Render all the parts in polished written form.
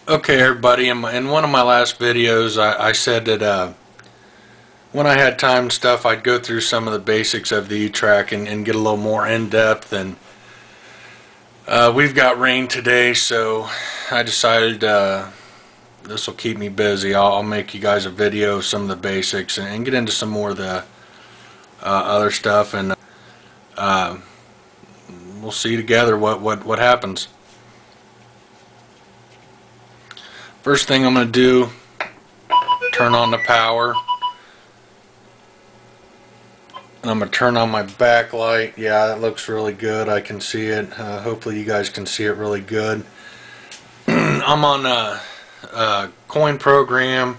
Okay, everybody, in one of my last videos I said that when I had time and stuff I'd go through some of the basics of the etrac and get a little more in-depth, and we've got rain today, so I decided this will keep me busy. I'll make you guys a video of some of the basics and get into some more of the other stuff, and we'll see together what happens. First thing I'm going to do, turn on the power, and I'm going to turn on my backlight. Yeah, that looks really good. I can see it. Hopefully you guys can see it really good. I'm on a coin program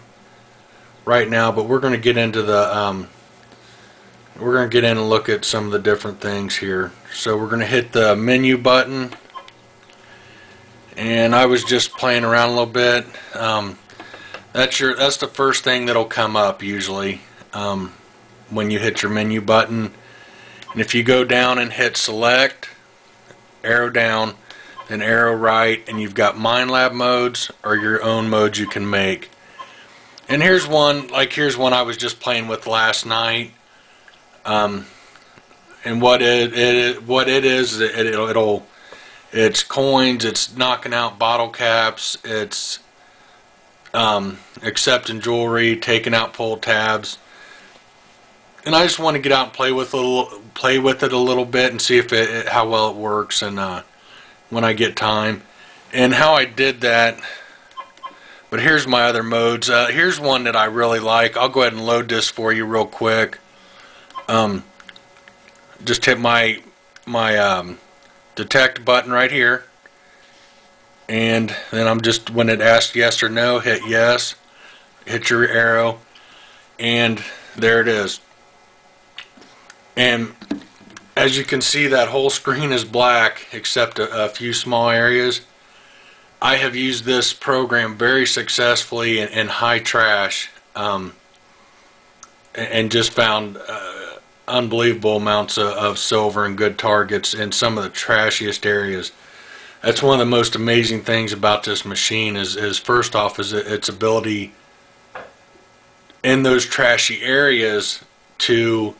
right now, but we're going to get into the we're going to get in and look at some of the different things here. So we're going to hit the menu button. And I was just playing around a little bit. That's the first thing that'll come up usually when you hit your menu button. And if you go down and hit select, arrow down, then arrow right, and you've got MindLab modes or your own modes you can make. And here's one I was just playing with last night. And what it is, it's coins, it's knocking out bottle caps, it's accepting jewelry, taking out pull tabs, and I just want to get out and play with it a little bit and see if how well it works, and when I get time, and how I did that. But here's my other modes. Here's one that I really like. I'll go ahead and load this for you real quick. Just hit my detect button right here, and then when it asks yes or no, hit yes, hit your arrow, and there it is. And as you can see, that whole screen is black except a few small areas. I have used this program very successfully in high trash, and just found unbelievable amounts of silver and good targets in some of the trashiest areas. That's one of the most amazing things about this machine is first off is its ability in those trashy areas to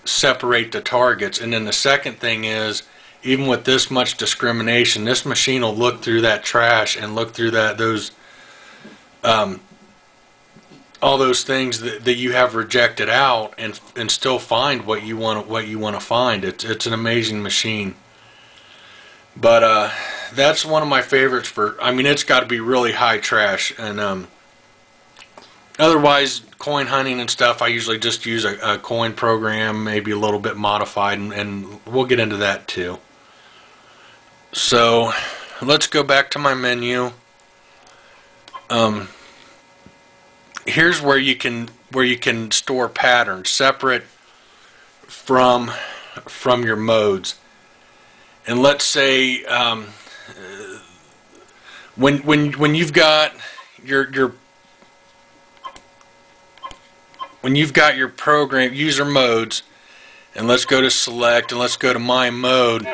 separate the targets, and then the second thing is, even with this much discrimination, this machine will look through that trash and look through all those things that you have rejected out, and still find what you want to find. It's an amazing machine. But that's one of my favorites for. I mean, it's got to be really high trash, and otherwise coin hunting and stuff, I usually just use a coin program, maybe a little bit modified, and we'll get into that too. So let's go back to my menu. Here's where you can store patterns separate from your modes. And let's say when you've got your program user modes, and let's go to select, and let's go to my mode.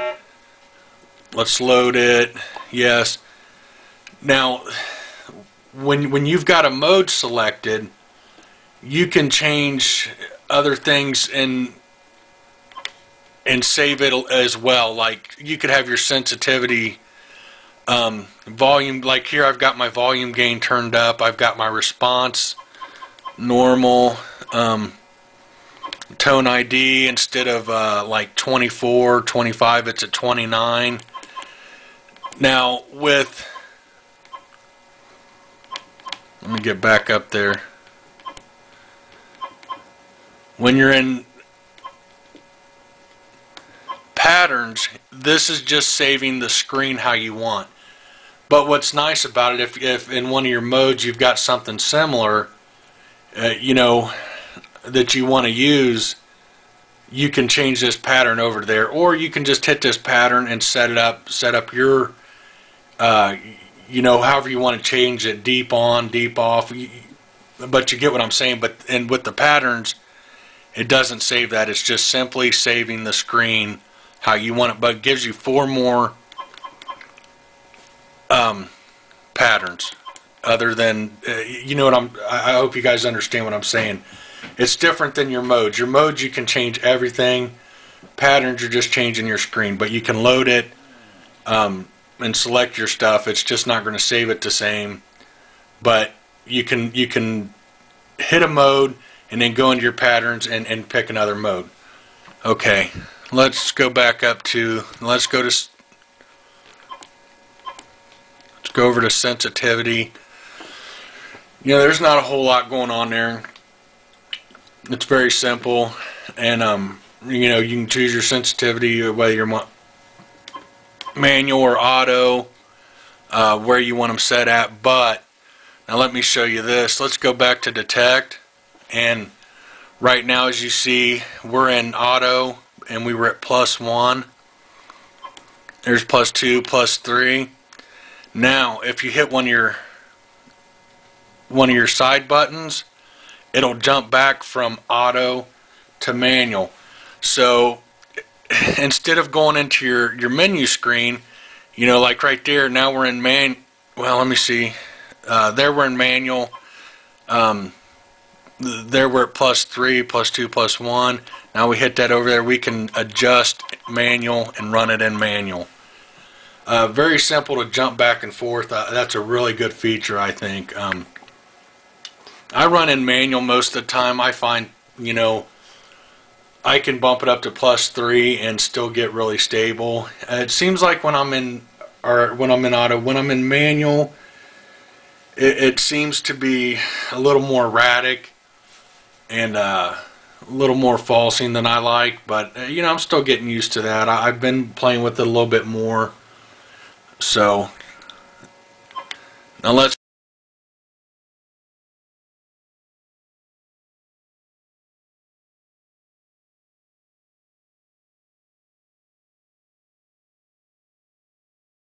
Let's load it. Yes. Now, when you've got a mode selected, you can change other things and save it as well. Like, you could have your sensitivity, volume. Like here, I've got my volume gain turned up. I've got my response normal. Tone ID, instead of like 24, 25, it's at 29. Now let me get back up there. When you're in patterns, this is just saving the screen how you want. But what's nice about it, if in one of your modes you've got something similar, you know, that you want to use, you can change this pattern over there, or you can just hit this pattern and set up your you know, however you want to change it, deep on, deep off. But you get what I'm saying. And with the patterns, it doesn't save that. It's just simply saving the screen how you want it, but it gives you 4 more patterns. other than you know what I hope you guys understand what I'm saying. It's different than your modes. Your modes, you can change everything. Patterns, you're just changing your screen, but you can load it and select your stuff. It's just not going to save it the same. But you can hit a mode and then go into your patterns and pick another mode. Okay, let's go back up to, let's go over to sensitivity. You know, there's not a whole lot going on there. It's very simple, and you know, you can choose your sensitivity, whether you're manual or auto, where you want them set at. But now let me show you this. Let's go back to detect, and right now, as you see, we're in auto and we were at +1. There's +2, +3. Now if you hit one of your side buttons, it'll jump back from auto to manual. So instead of going into your menu screen, you know, like right there, now we're in well, let me see, there we're in manual, there we're at +3, +2, +1. Now we hit that over there, we can adjust manual and run it in manual. Very simple to jump back and forth. That's a really good feature, I think. I run in manual most of the time. I find, you know, I can bump it up to +3 and still get really stable. It seems like when I'm in auto, when I'm in manual, it seems to be a little more erratic and a little more falsing than I like. But you know, I'm still getting used to that. I've been playing with it a little bit more. So now let's